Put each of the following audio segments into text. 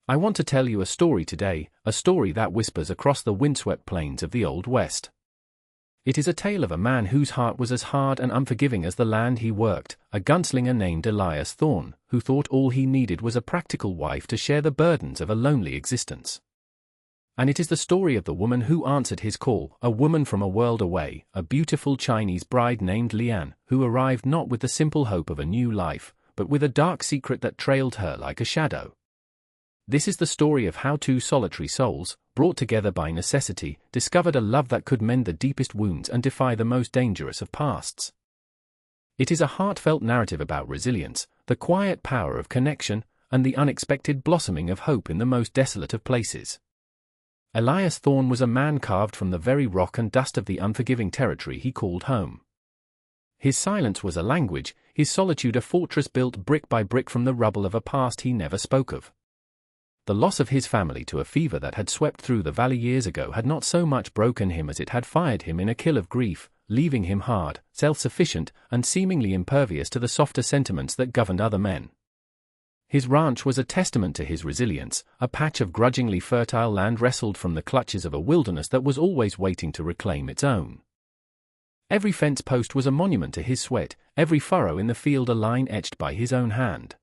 I want to tell you a story today, a story that whispers across the windswept plains of the Old West. It is a tale of a man whose heart was as hard and unforgiving as the land he worked, a gunslinger named Elias Thorne, who thought all he needed was a practical wife to share the burdens of a lonely existence. And it is the story of the woman who answered his call, a woman from a world away, a beautiful Chinese bride named Lian, who arrived not with the simple hope of a new life, but with a dark secret that trailed her like a shadow. This is the story of how two solitary souls, brought together by necessity, discovered a love that could mend the deepest wounds and defy the most dangerous of pasts. It is a heartfelt narrative about resilience, the quiet power of connection, and the unexpected blossoming of hope in the most desolate of places. Elias Thorne was a man carved from the very rock and dust of the unforgiving territory he called home. His silence was a language, his solitude a fortress built brick by brick from the rubble of a past he never spoke of. The loss of his family to a fever that had swept through the valley years ago had not so much broken him as it had fired him in a kill of grief, leaving him hard, self-sufficient, and seemingly impervious to the softer sentiments that governed other men. His ranch was a testament to his resilience, a patch of grudgingly fertile land wrestled from the clutches of a wilderness that was always waiting to reclaim its own. Every fence post was a monument to his sweat, every furrow in the field a line etched by his own hand.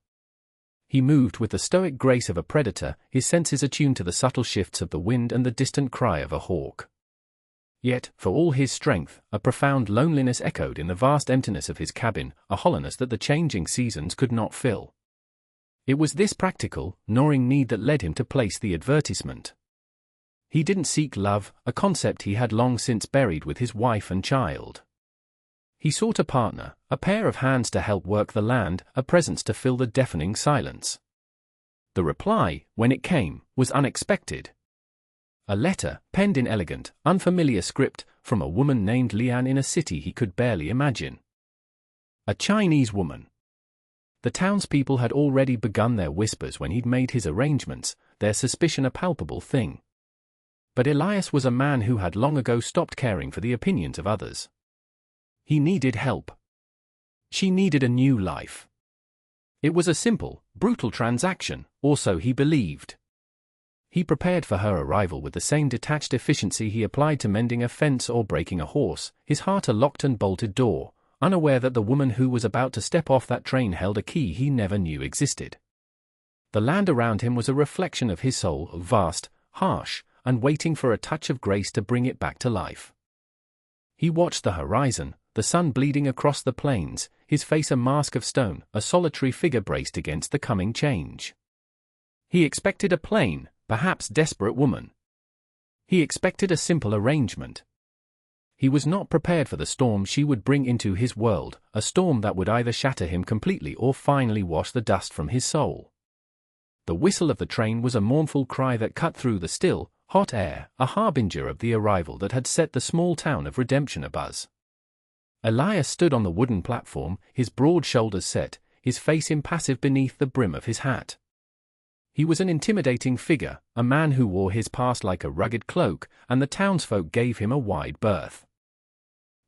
He moved with the stoic grace of a predator, his senses attuned to the subtle shifts of the wind and the distant cry of a hawk. Yet, for all his strength, a profound loneliness echoed in the vast emptiness of his cabin, a hollowness that the changing seasons could not fill. It was this practical, gnawing need that led him to place the advertisement. He didn't seek love, a concept he had long since buried with his wife and child. He sought a partner, a pair of hands to help work the land, a presence to fill the deafening silence. The reply, when it came, was unexpected. A letter, penned in elegant, unfamiliar script, from a woman named Lian in a city he could barely imagine. A Chinese woman. The townspeople had already begun their whispers when he'd made his arrangements, their suspicion a palpable thing. But Elias was a man who had long ago stopped caring for the opinions of others. He needed help. She needed a new life. It was a simple, brutal transaction, or so he believed. He prepared for her arrival with the same detached efficiency he applied to mending a fence or breaking a horse, his heart a locked and bolted door, unaware that the woman who was about to step off that train held a key he never knew existed. The land around him was a reflection of his soul, vast, harsh, and waiting for a touch of grace to bring it back to life. He watched the horizon, the sun bleeding across the plains, his face a mask of stone, a solitary figure braced against the coming change. He expected a plain, perhaps desperate woman. He expected a simple arrangement. He was not prepared for the storm she would bring into his world, a storm that would either shatter him completely or finally wash the dust from his soul. The whistle of the train was a mournful cry that cut through the still, hot air, a harbinger of the arrival that had set the small town of Redemption abuzz. Elias stood on the wooden platform, his broad shoulders set, his face impassive beneath the brim of his hat. He was an intimidating figure, a man who wore his past like a rugged cloak, and the townsfolk gave him a wide berth.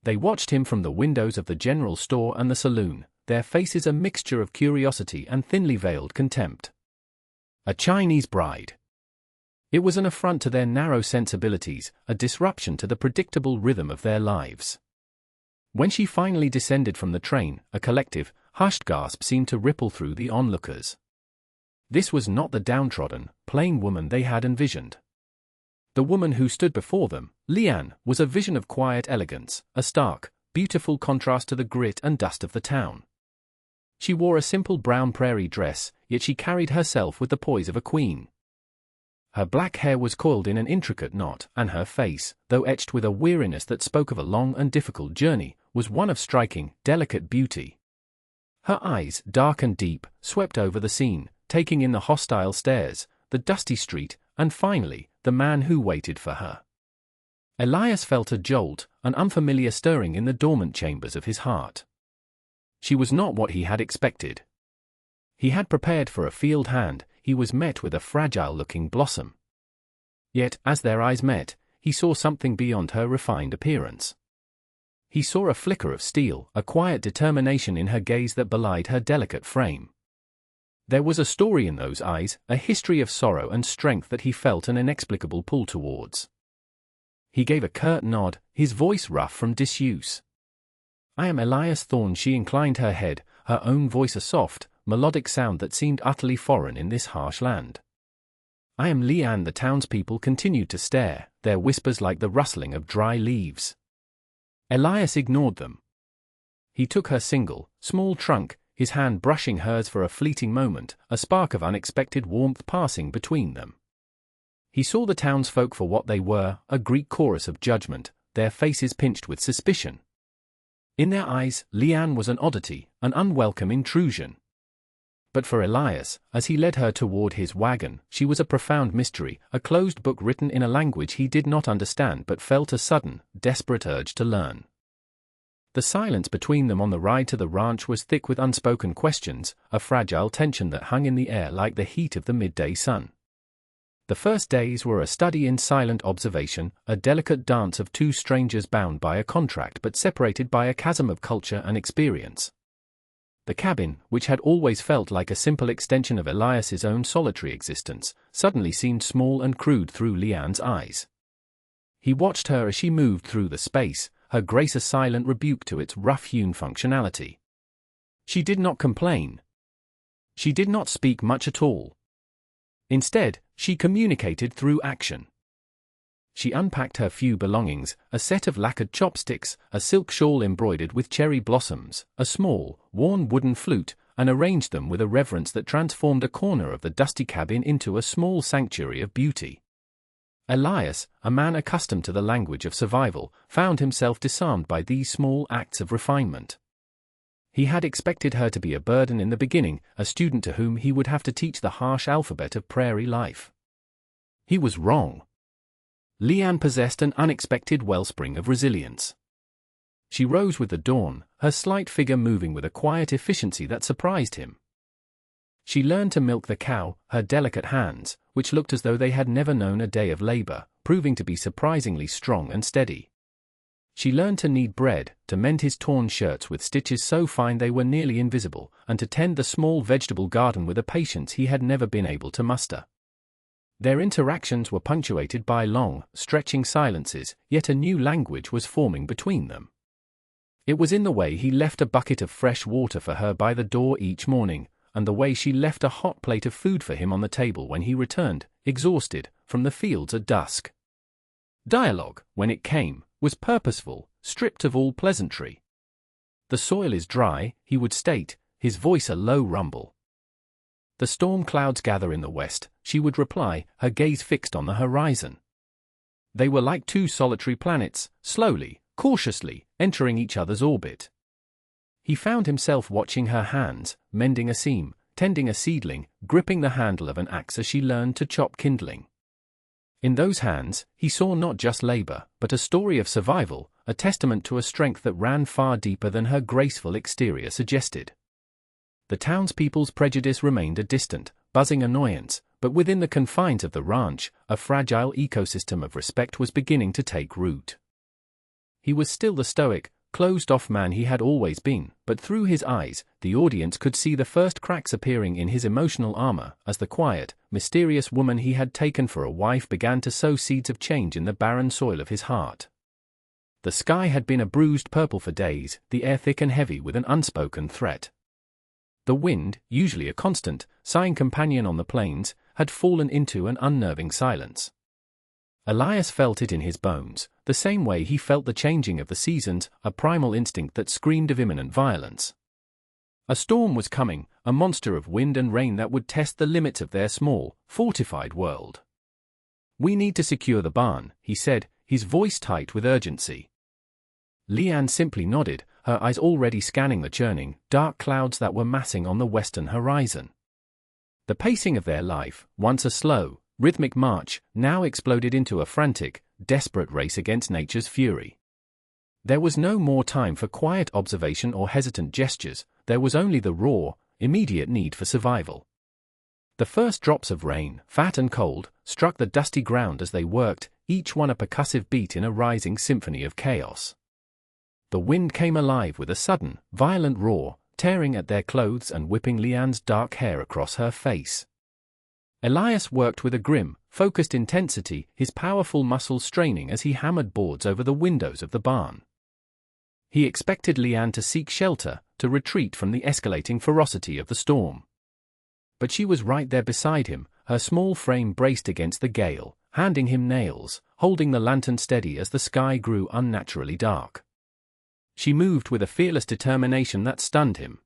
They watched him from the windows of the general store and the saloon, their faces a mixture of curiosity and thinly veiled contempt. A Chinese bride. It was an affront to their narrow sensibilities, a disruption to the predictable rhythm of their lives. When she finally descended from the train, a collective, hushed gasp seemed to ripple through the onlookers. This was not the downtrodden, plain woman they had envisioned. The woman who stood before them, Lian, was a vision of quiet elegance, a stark, beautiful contrast to the grit and dust of the town. She wore a simple brown prairie dress, yet she carried herself with the poise of a queen. Her black hair was coiled in an intricate knot, and her face, though etched with a weariness that spoke of a long and difficult journey, was one of striking, delicate beauty. Her eyes, dark and deep, swept over the scene, taking in the hostile stares, the dusty street, and finally, the man who waited for her. Elias felt a jolt, an unfamiliar stirring in the dormant chambers of his heart. She was not what he had expected. He had prepared for a field hand, he was met with a fragile-looking blossom. Yet, as their eyes met, he saw something beyond her refined appearance. He saw a flicker of steel, a quiet determination in her gaze that belied her delicate frame. There was a story in those eyes, a history of sorrow and strength that he felt an inexplicable pull towards. He gave a curt nod, his voice rough from disuse. "I am Elias Thorne." She inclined her head, her own voice a soft, melodic sound that seemed utterly foreign in this harsh land. "I am Leanne." The townspeople continued to stare, their whispers like the rustling of dry leaves. Elias ignored them. He took her single, small trunk, his hand brushing hers for a fleeting moment, a spark of unexpected warmth passing between them. He saw the townsfolk for what they were, a Greek chorus of judgment, their faces pinched with suspicion. In their eyes, Leanne was an oddity, an unwelcome intrusion. But for Elias, as he led her toward his wagon, she was a profound mystery, a closed book written in a language he did not understand but felt a sudden, desperate urge to learn. The silence between them on the ride to the ranch was thick with unspoken questions, a fragile tension that hung in the air like the heat of the midday sun. The first days were a study in silent observation, a delicate dance of two strangers bound by a contract but separated by a chasm of culture and experience. The cabin, which had always felt like a simple extension of Elias's own solitary existence, suddenly seemed small and crude through Leanne's eyes. He watched her as she moved through the space, her grace a silent rebuke to its rough-hewn functionality. She did not complain. She did not speak much at all. Instead, she communicated through action. She unpacked her few belongings, a set of lacquered chopsticks, a silk shawl embroidered with cherry blossoms, a small, worn wooden flute, and arranged them with a reverence that transformed a corner of the dusty cabin into a small sanctuary of beauty. Elias, a man accustomed to the language of survival, found himself disarmed by these small acts of refinement. He had expected her to be a burden in the beginning, a student to whom he would have to teach the harsh alphabet of prairie life. He was wrong. Leanne possessed an unexpected wellspring of resilience. She rose with the dawn, her slight figure moving with a quiet efficiency that surprised him. She learned to milk the cow, her delicate hands, which looked as though they had never known a day of labor, proving to be surprisingly strong and steady. She learned to knead bread, to mend his torn shirts with stitches so fine they were nearly invisible, and to tend the small vegetable garden with a patience he had never been able to muster. Their interactions were punctuated by long, stretching silences, yet a new language was forming between them. It was in the way he left a bucket of fresh water for her by the door each morning, and the way she left a hot plate of food for him on the table when he returned, exhausted, from the fields at dusk. Dialogue, when it came, was purposeful, stripped of all pleasantry. "The soil is dry," he would state, his voice a low rumble. "The storm clouds gather in the west," she would reply, her gaze fixed on the horizon. They were like two solitary planets, slowly, cautiously, entering each other's orbit. He found himself watching her hands, mending a seam, tending a seedling, gripping the handle of an axe as she learned to chop kindling. In those hands, he saw not just labor, but a story of survival, a testament to a strength that ran far deeper than her graceful exterior suggested. The townspeople's prejudice remained a distant, buzzing annoyance, but within the confines of the ranch, a fragile ecosystem of respect was beginning to take root. He was still the stoic, closed-off man he had always been, but through his eyes, the audience could see the first cracks appearing in his emotional armor, as the quiet, mysterious woman he had taken for a wife began to sow seeds of change in the barren soil of his heart. The sky had been a bruised purple for days, the air thick and heavy with an unspoken threat. The wind, usually a constant, sighing companion on the plains, had fallen into an unnerving silence. Elias felt it in his bones, the same way he felt the changing of the seasons, a primal instinct that screamed of imminent violence. A storm was coming, a monster of wind and rain that would test the limits of their small, fortified world. "We need to secure the barn," he said, his voice tight with urgency. Leanne simply nodded, her eyes already scanning the churning, dark clouds that were massing on the western horizon. The pacing of their life, once a slow, rhythmic march, now exploded into a frantic, desperate race against nature's fury. There was no more time for quiet observation or hesitant gestures, there was only the raw, immediate need for survival. The first drops of rain, fat and cold, struck the dusty ground as they worked, each one a percussive beat in a rising symphony of chaos. The wind came alive with a sudden, violent roar, tearing at their clothes and whipping Leanne's dark hair across her face. Elias worked with a grim, focused intensity, his powerful muscles straining as he hammered boards over the windows of the barn. He expected Leanne to seek shelter, to retreat from the escalating ferocity of the storm. But she was right there beside him, her small frame braced against the gale, handing him nails, holding the lantern steady as the sky grew unnaturally dark. She moved with a fearless determination that stunned him.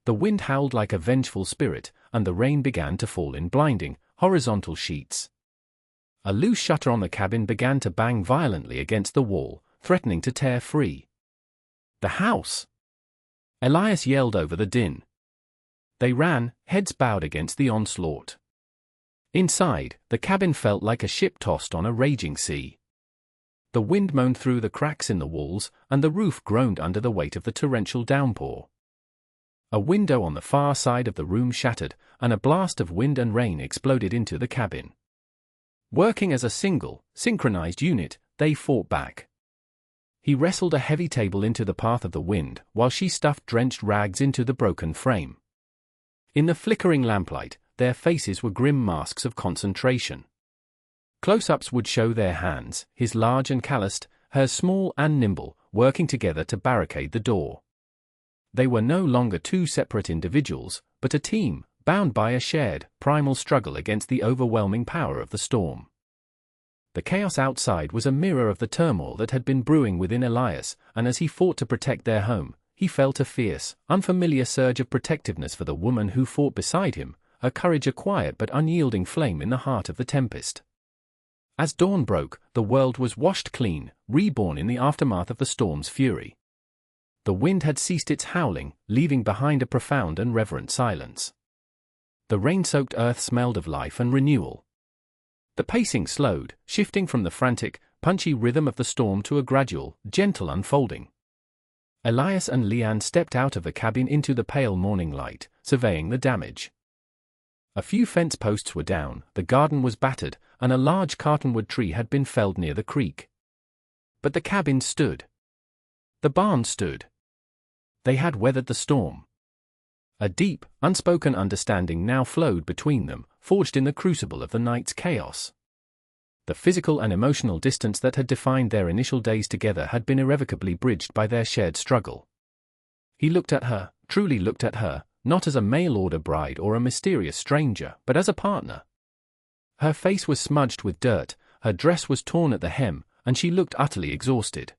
The wind howled like a vengeful spirit, and the rain began to fall in blinding, horizontal sheets. A loose shutter on the cabin began to bang violently against the wall, threatening to tear free. "The house!" Elias yelled over the din. They ran, heads bowed against the onslaught. Inside, the cabin felt like a ship tossed on a raging sea. The wind moaned through the cracks in the walls, and the roof groaned under the weight of the torrential downpour. A window on the far side of the room shattered, and a blast of wind and rain exploded into the cabin. Working as a single, synchronized unit, they fought back. He wrestled a heavy table into the path of the wind, while she stuffed drenched rags into the broken frame. In the flickering lamplight, their faces were grim masks of concentration. Close-ups would show their hands, his large and calloused, hers small and nimble, working together to barricade the door. They were no longer two separate individuals, but a team, bound by a shared, primal struggle against the overwhelming power of the storm. The chaos outside was a mirror of the turmoil that had been brewing within Elias, and as he fought to protect their home, he felt a fierce, unfamiliar surge of protectiveness for the woman who fought beside him, her courage a quiet but unyielding flame in the heart of the tempest. As dawn broke, the world was washed clean, reborn in the aftermath of the storm's fury. The wind had ceased its howling, leaving behind a profound and reverent silence. The rain-soaked earth smelled of life and renewal. The pacing slowed, shifting from the frantic, punchy rhythm of the storm to a gradual, gentle unfolding. Elias and Leanne stepped out of the cabin into the pale morning light, surveying the damage. A few fence posts were down, the garden was battered, and a large cottonwood tree had been felled near the creek. But the cabin stood. The barn stood. They had weathered the storm. A deep, unspoken understanding now flowed between them, forged in the crucible of the night's chaos. The physical and emotional distance that had defined their initial days together had been irrevocably bridged by their shared struggle. He looked at her, truly looked at her, not as a mail-order bride or a mysterious stranger, but as a partner. Her face was smudged with dirt, her dress was torn at the hem, and she looked utterly exhausted.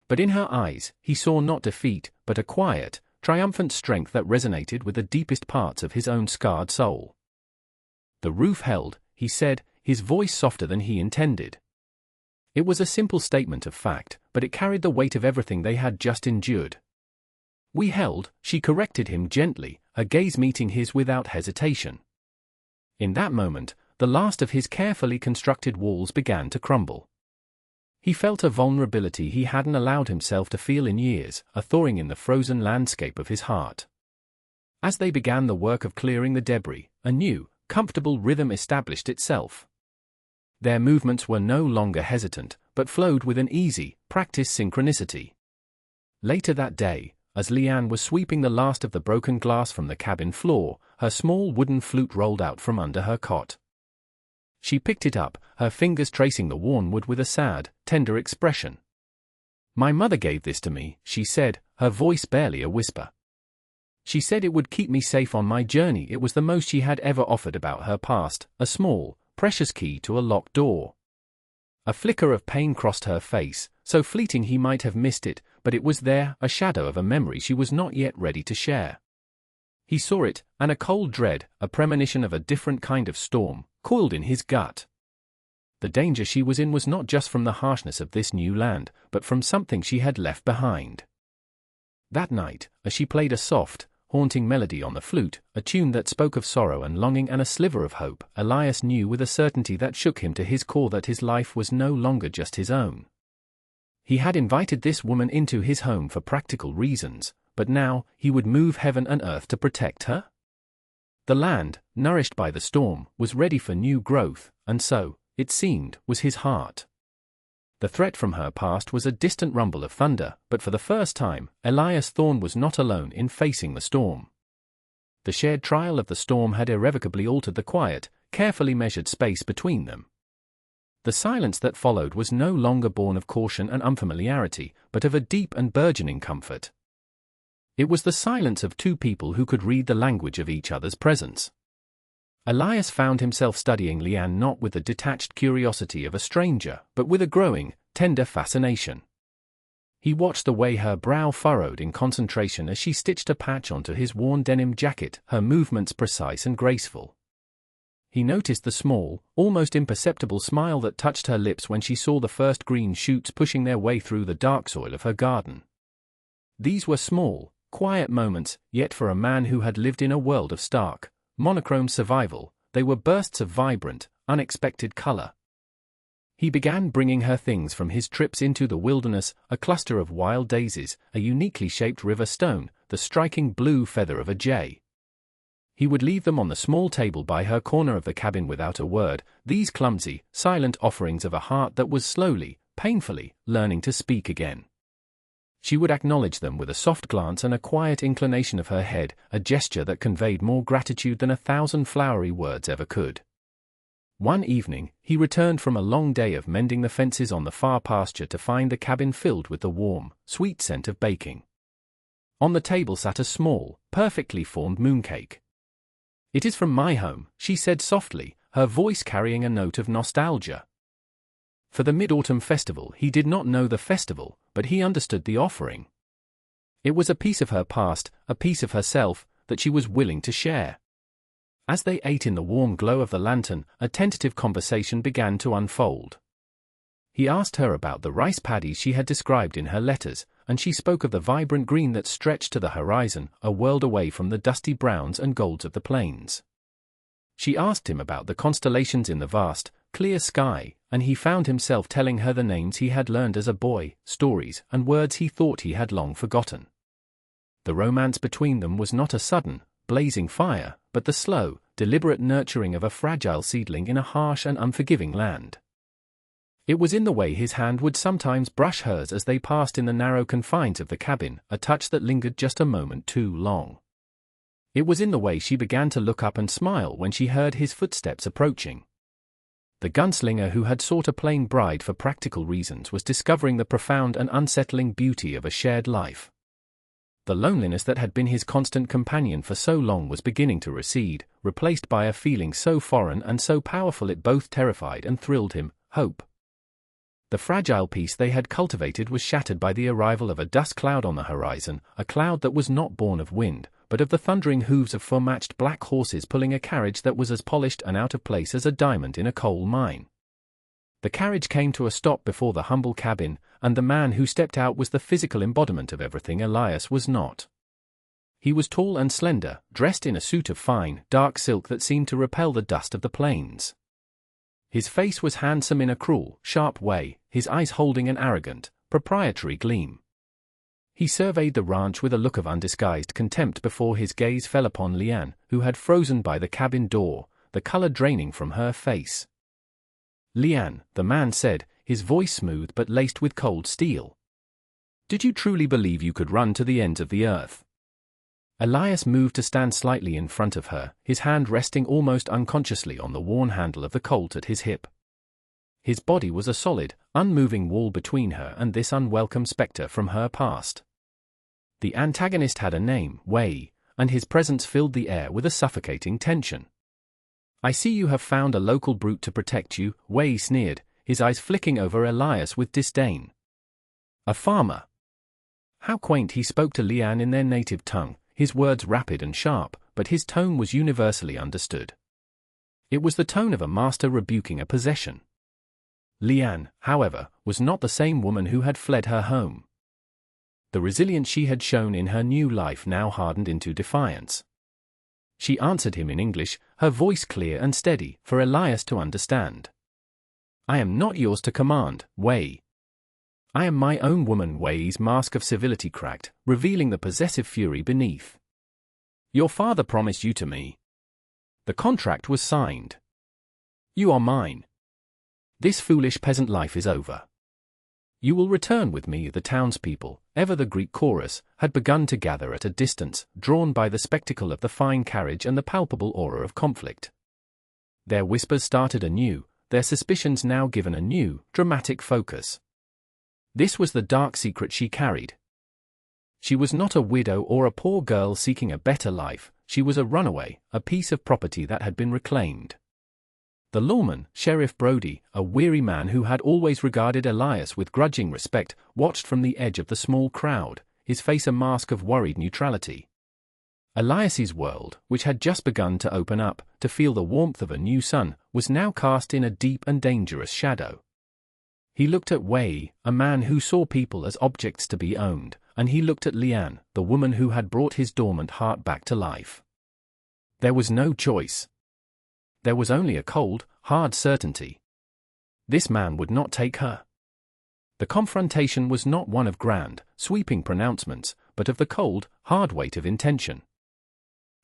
But in her eyes, he saw not defeat, but a quiet, triumphant strength that resonated with the deepest parts of his own scarred soul. "The roof held," he said, his voice softer than he intended. It was a simple statement of fact, but it carried the weight of everything they had just endured. "We held," she corrected him gently, her gaze meeting his without hesitation. In that moment, the last of his carefully constructed walls began to crumble. He felt a vulnerability he hadn't allowed himself to feel in years, a thawing in the frozen landscape of his heart. As they began the work of clearing the debris, a new, comfortable rhythm established itself. Their movements were no longer hesitant, but flowed with an easy, practiced synchronicity. Later that day, as Leanne was sweeping the last of the broken glass from the cabin floor, her small wooden flute rolled out from under her cot. She picked it up, her fingers tracing the worn wood with a sad, tender expression. "My mother gave this to me," she said, her voice barely a whisper. "She said it would keep me safe on my journey." It was the most she had ever offered about her past, a small, precious key to a locked door. A flicker of pain crossed her face, so fleeting he might have missed it, but it was there, a shadow of a memory she was not yet ready to share. He saw it, and a cold dread, a premonition of a different kind of storm, coiled in his gut. The danger she was in was not just from the harshness of this new land, but from something she had left behind. That night, as she played a soft, haunting melody on the flute, a tune that spoke of sorrow and longing and a sliver of hope, Elias knew with a certainty that shook him to his core that his life was no longer just his own. He had invited this woman into his home for practical reasons, but now, he would move heaven and earth to protect her? The land, nourished by the storm, was ready for new growth, and so, it seemed, was his heart. The threat from her past was a distant rumble of thunder, but for the first time, Elias Thorne was not alone in facing the storm. The shared trial of the storm had irrevocably altered the quiet, carefully measured space between them. The silence that followed was no longer born of caution and unfamiliarity, but of a deep and burgeoning comfort. It was the silence of two people who could read the language of each other's presence. Elias found himself studying Leanne not with the detached curiosity of a stranger, but with a growing, tender fascination. He watched the way her brow furrowed in concentration as she stitched a patch onto his worn denim jacket, her movements precise and graceful. He noticed the small, almost imperceptible smile that touched her lips when she saw the first green shoots pushing their way through the dark soil of her garden. These were small, quiet moments, yet for a man who had lived in a world of stark, monochrome survival, they were bursts of vibrant, unexpected color. He began bringing her things from his trips into the wilderness, a cluster of wild daisies, a uniquely shaped river stone, the striking blue feather of a jay. He would leave them on the small table by her corner of the cabin without a word, these clumsy, silent offerings of a heart that was slowly, painfully, learning to speak again. She would acknowledge them with a soft glance and a quiet inclination of her head, a gesture that conveyed more gratitude than 1,000 flowery words ever could. One evening, he returned from a long day of mending the fences on the far pasture to find the cabin filled with the warm, sweet scent of baking. On the table sat a small, perfectly formed mooncake. "It is from my home," she said softly, her voice carrying a note of nostalgia. For the Mid-Autumn Festival, he did not know the festival, but he understood the offering. It was a piece of her past, a piece of herself, that she was willing to share. As they ate in the warm glow of the lantern, a tentative conversation began to unfold. He asked her about the rice paddies she had described in her letters, and she spoke of the vibrant green that stretched to the horizon, a world away from the dusty browns and golds of the plains. She asked him about the constellations in the vast, clear sky, and he found himself telling her the names he had learned as a boy, stories and words he thought he had long forgotten. The romance between them was not a sudden, blazing fire, but the slow, deliberate nurturing of a fragile seedling in a harsh and unforgiving land. It was in the way his hand would sometimes brush hers as they passed in the narrow confines of the cabin, a touch that lingered just a moment too long. It was in the way she began to look up and smile when she heard his footsteps approaching. The gunslinger who had sought a plain bride for practical reasons was discovering the profound and unsettling beauty of a shared life. The loneliness that had been his constant companion for so long was beginning to recede, replaced by a feeling so foreign and so powerful it both terrified and thrilled him, hope. The fragile peace they had cultivated was shattered by the arrival of a dust cloud on the horizon, a cloud that was not born of wind, but of the thundering hooves of fur-matched black horses pulling a carriage that was as polished and out of place as a diamond in a coal mine. The carriage came to a stop before the humble cabin, and the man who stepped out was the physical embodiment of everything Elias was not. He was tall and slender, dressed in a suit of fine, dark silk that seemed to repel the dust of the plains. His face was handsome in a cruel, sharp way, his eyes holding an arrogant, proprietary gleam. He surveyed the ranch with a look of undisguised contempt before his gaze fell upon Leanne, who had frozen by the cabin door, the color draining from her face. "Leanne," the man said, his voice smooth but laced with cold steel. "Did you truly believe you could run to the ends of the earth?" Elias moved to stand slightly in front of her, his hand resting almost unconsciously on the worn handle of the Colt at his hip. His body was a solid, unmoving wall between her and this unwelcome specter from her past. The antagonist had a name, Wei, and his presence filled the air with a suffocating tension. "I see you have found a local brute to protect you," Wei sneered, his eyes flicking over Elias with disdain. "A farmer." How quaint he spoke to Leanne in their native tongue, his words rapid and sharp, but his tone was universally understood. It was the tone of a master rebuking a possession. Leanne, however, was not the same woman who had fled her home. The resilience she had shown in her new life now hardened into defiance. She answered him in English, her voice clear and steady, for Elias to understand. "I am not yours to command, Wei. I am my own woman." Wei's mask of civility cracked, revealing the possessive fury beneath. "Your father promised you to me. The contract was signed. You are mine. This foolish peasant life is over." "You will return with me." The townspeople, ever the Greek chorus, had begun to gather at a distance, drawn by the spectacle of the fine carriage and the palpable aura of conflict. Their whispers started anew, their suspicions now given a new, dramatic focus. This was the dark secret she carried. She was not a widow or a poor girl seeking a better life, she was a runaway, a piece of property that had been reclaimed. The lawman, Sheriff Brody, a weary man who had always regarded Elias with grudging respect, watched from the edge of the small crowd, his face a mask of worried neutrality. Elias's world, which had just begun to open up, to feel the warmth of a new sun, was now cast in a deep and dangerous shadow. He looked at Wei, a man who saw people as objects to be owned, and he looked at Liane, the woman who had brought his dormant heart back to life. There was no choice. There was only a cold, hard certainty. This man would not take her. The confrontation was not one of grand, sweeping pronouncements, but of the cold, hard weight of intention.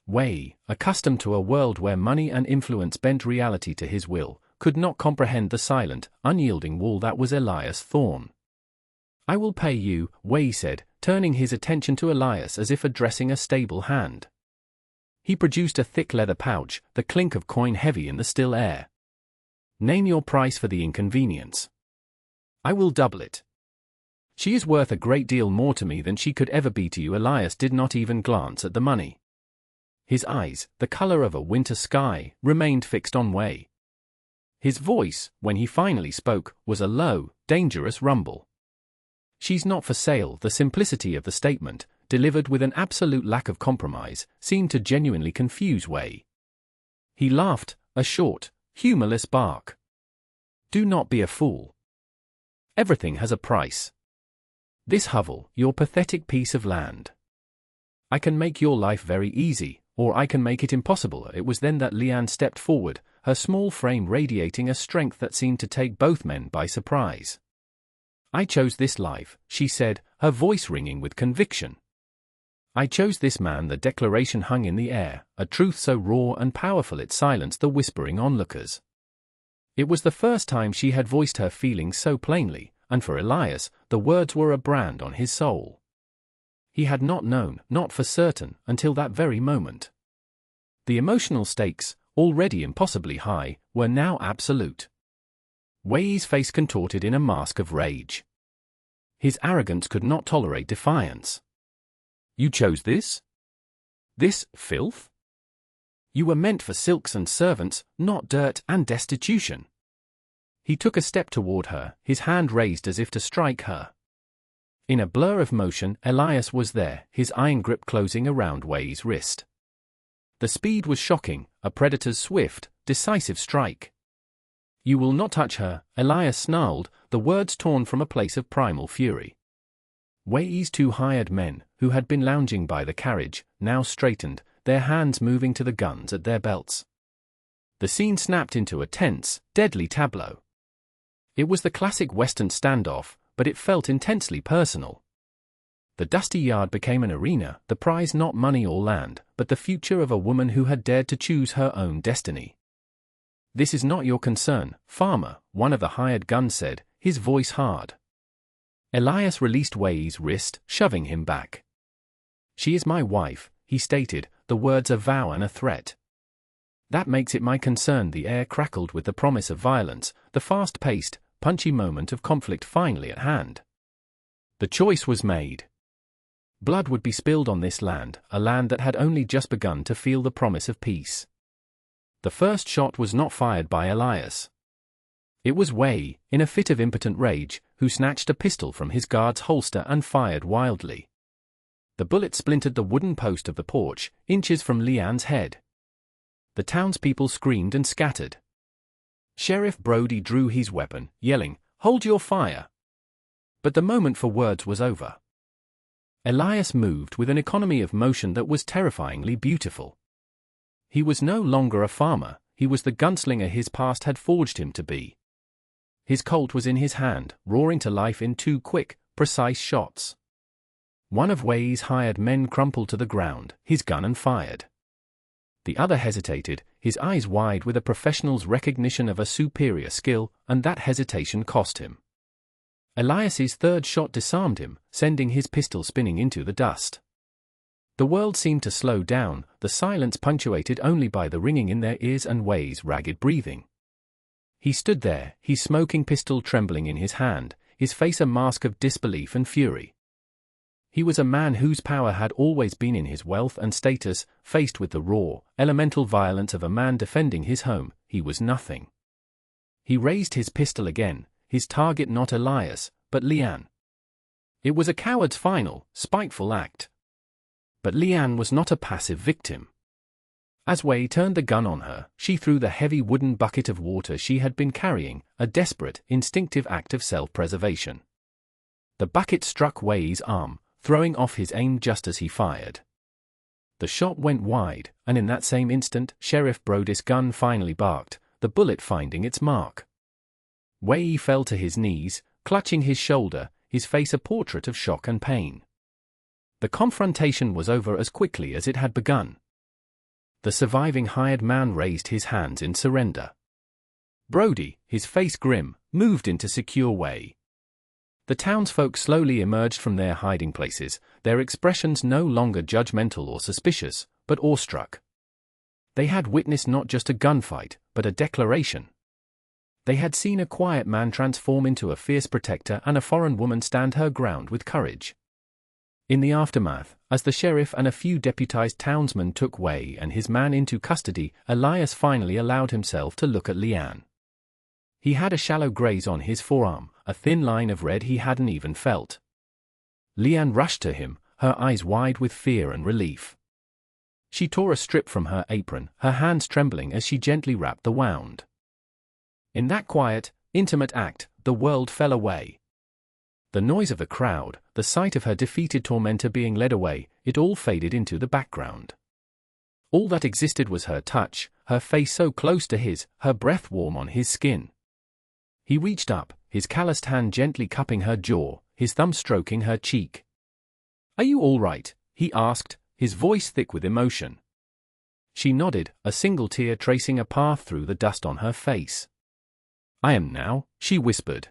Wei, accustomed to a world where money and influence bent reality to his will, could not comprehend the silent, unyielding wall that was Elias Thorne. "I will pay you," Wei said, turning his attention to Elias as if addressing a stable hand. He produced a thick leather pouch, the clink of coin heavy in the still air. "Name your price for the inconvenience. I will double it. She is worth a great deal more to me than she could ever be to you." Elias did not even glance at the money. His eyes, the color of a winter sky, remained fixed on Wei. His voice, when he finally spoke, was a low, dangerous rumble. "She's not for sale." The simplicity of the statement, delivered with an absolute lack of compromise, seemed to genuinely confuse Wei. He laughed, a short, humorless bark. "Do not be a fool. Everything has a price. This hovel, your pathetic piece of land. I can make your life very easy, or I can make it impossible." It was then that Liane stepped forward, her small frame radiating a strength that seemed to take both men by surprise. "I chose this life," she said, her voice ringing with conviction. "I chose this man." The declaration hung in the air, a truth so raw and powerful it silenced the whispering onlookers. It was the first time she had voiced her feelings so plainly, and for Elias, the words were a brand on his soul. He had not known, not for certain, until that very moment. The emotional stakes, already impossibly high, were now absolute. Wei's face contorted in a mask of rage. His arrogance could not tolerate defiance. "You chose this? This filth? You were meant for silks and servants, not dirt and destitution." He took a step toward her, his hand raised as if to strike her. In a blur of motion, Elias was there, his iron grip closing around Wei's wrist. The speed was shocking, a predator's swift, decisive strike. "You will not touch her," Elias snarled, the words torn from a place of primal fury. Wei's two hired men, who had been lounging by the carriage, now straightened, their hands moving to the guns at their belts. The scene snapped into a tense, deadly tableau. It was the classic Western standoff, but it felt intensely personal. The dusty yard became an arena, the prize not money or land, but the future of a woman who had dared to choose her own destiny. "This is not your concern, farmer," one of the hired guns said, his voice hard. Elias released Wei's wrist, shoving him back. "She is my wife," he stated, the words a vow and a threat. "That makes it my concern." The air crackled with the promise of violence, the fast-paced, punchy moment of conflict finally at hand. The choice was made. Blood would be spilled on this land, a land that had only just begun to feel the promise of peace. The first shot was not fired by Elias. It was Wei, in a fit of impotent rage, who snatched a pistol from his guard's holster and fired wildly. The bullet splintered the wooden post of the porch, inches from Liane's head. The townspeople screamed and scattered. Sheriff Brody drew his weapon, yelling, "Hold your fire!" But the moment for words was over. Elias moved with an economy of motion that was terrifyingly beautiful. He was no longer a farmer, he was the gunslinger his past had forged him to be. His Colt was in his hand, roaring to life in two quick, precise shots. One of Wei's hired men crumpled to the ground, his gun unfired. The other hesitated, his eyes wide with a professional's recognition of a superior skill, and that hesitation cost him. Elias's third shot disarmed him, sending his pistol spinning into the dust. The world seemed to slow down, the silence punctuated only by the ringing in their ears and Wei's ragged breathing. He stood there, his smoking pistol trembling in his hand, his face a mask of disbelief and fury. He was a man whose power had always been in his wealth and status. Faced with the raw, elemental violence of a man defending his home, he was nothing. He raised his pistol again, his target not Elias, but Leanne. It was a coward's final, spiteful act. But Leanne was not a passive victim. As Wei turned the gun on her, she threw the heavy wooden bucket of water she had been carrying, a desperate, instinctive act of self-preservation. The bucket struck Wei's arm, throwing off his aim just as he fired. The shot went wide, and in that same instant, Sheriff Brody's gun finally barked, the bullet finding its mark. Wei fell to his knees, clutching his shoulder, his face a portrait of shock and pain. The confrontation was over as quickly as it had begun. The surviving hired man raised his hands in surrender. Brody, his face grim, moved in to secure Wei. The townsfolk slowly emerged from their hiding places, their expressions no longer judgmental or suspicious, but awestruck. They had witnessed not just a gunfight, but a declaration. They had seen a quiet man transform into a fierce protector and a foreign woman stand her ground with courage. In the aftermath, as the sheriff and a few deputized townsmen took Wei and his man into custody, Elias finally allowed himself to look at Leanne. He had a shallow graze on his forearm, a thin line of red he hadn't even felt. Leanne rushed to him, her eyes wide with fear and relief. She tore a strip from her apron, her hands trembling as she gently wrapped the wound. In that quiet, intimate act, the world fell away. The noise of the crowd, the sight of her defeated tormentor being led away, it all faded into the background. All that existed was her touch, her face so close to his, her breath warm on his skin. He reached up, his calloused hand gently cupping her jaw, his thumb stroking her cheek. "Are you all right?" he asked, his voice thick with emotion. She nodded, a single tear tracing a path through the dust on her face. "I am now," she whispered.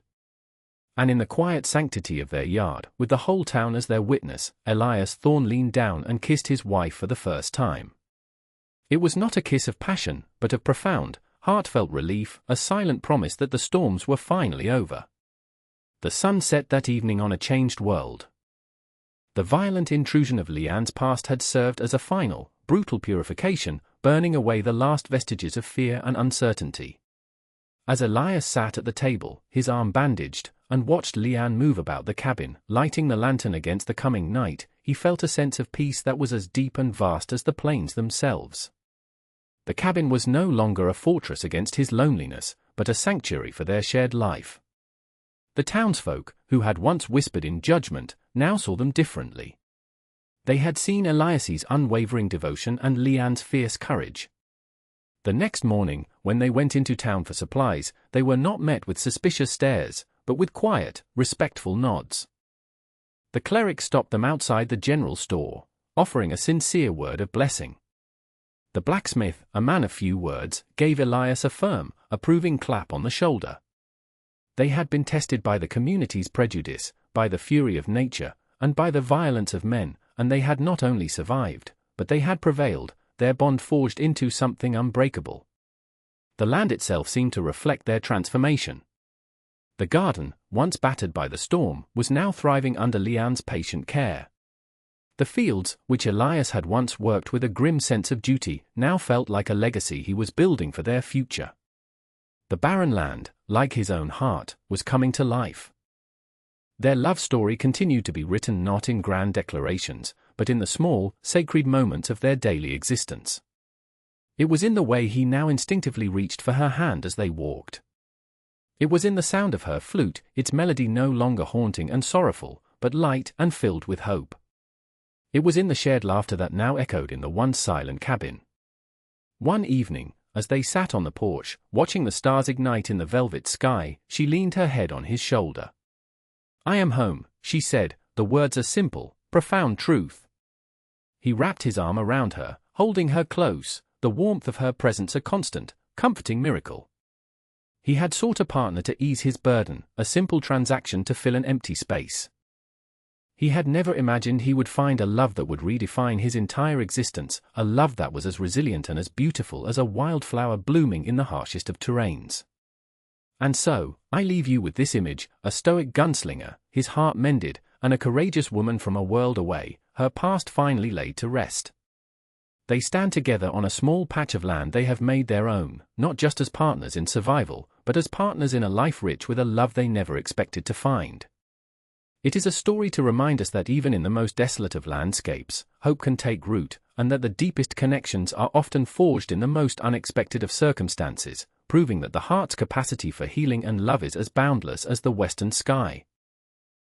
And in the quiet sanctity of their yard, with the whole town as their witness, Elias Thorne leaned down and kissed his wife for the first time. It was not a kiss of passion, but of profound, heartfelt relief, a silent promise that the storms were finally over. The sun set that evening on a changed world. The violent intrusion of Leanne's past had served as a final, brutal purification, burning away the last vestiges of fear and uncertainty. As Elias sat at the table, his arm bandaged, and watched Leanne move about the cabin, lighting the lantern against the coming night, he felt a sense of peace that was as deep and vast as the plains themselves. The cabin was no longer a fortress against his loneliness, but a sanctuary for their shared life. The townsfolk, who had once whispered in judgment, now saw them differently. They had seen Elias's unwavering devotion and Leanne's fierce courage. The next morning, when they went into town for supplies, they were not met with suspicious stares, but with quiet, respectful nods. The cleric stopped them outside the general store, offering a sincere word of blessing. The blacksmith, a man of few words, gave Elias a firm, approving clap on the shoulder. They had been tested by the community's prejudice, by the fury of nature, and by the violence of men, and they had not only survived, but they had prevailed, their bond forged into something unbreakable. The land itself seemed to reflect their transformation. The garden, once battered by the storm, was now thriving under Leanne's patient care. The fields, which Elias had once worked with a grim sense of duty, now felt like a legacy he was building for their future. The barren land, like his own heart, was coming to life. Their love story continued to be written not in grand declarations, but in the small, sacred moments of their daily existence. It was in the way he now instinctively reached for her hand as they walked. It was in the sound of her flute, its melody no longer haunting and sorrowful, but light and filled with hope. It was in the shared laughter that now echoed in the once silent cabin. One evening, as they sat on the porch, watching the stars ignite in the velvet sky, she leaned her head on his shoulder. "I am home," she said, the words a simple, profound truth. He wrapped his arm around her, holding her close, the warmth of her presence a constant, comforting miracle. He had sought a partner to ease his burden, a simple transaction to fill an empty space. He had never imagined he would find a love that would redefine his entire existence, a love that was as resilient and as beautiful as a wildflower blooming in the harshest of terrains. And so, I leave you with this image, a stoic gunslinger, his heart mended, and a courageous woman from a world away, her past finally laid to rest. They stand together on a small patch of land they have made their own, not just as partners in survival, but as partners in a life rich with a love they never expected to find. It is a story to remind us that even in the most desolate of landscapes, hope can take root, and that the deepest connections are often forged in the most unexpected of circumstances, proving that the heart's capacity for healing and love is as boundless as the western sky.